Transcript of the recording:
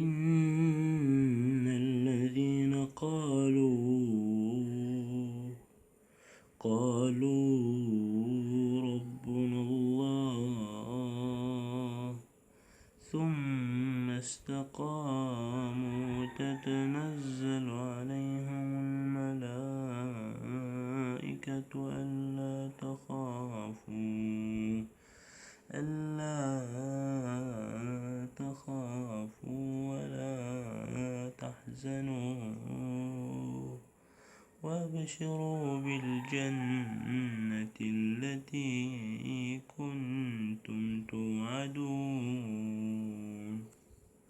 إن الذين قالوا ربنا الله ثم استقاموا تتنزل عليهم الملائكة ألا تخافوا ولا تحزنوا وابشروا بالجنة التي كنتم توعدون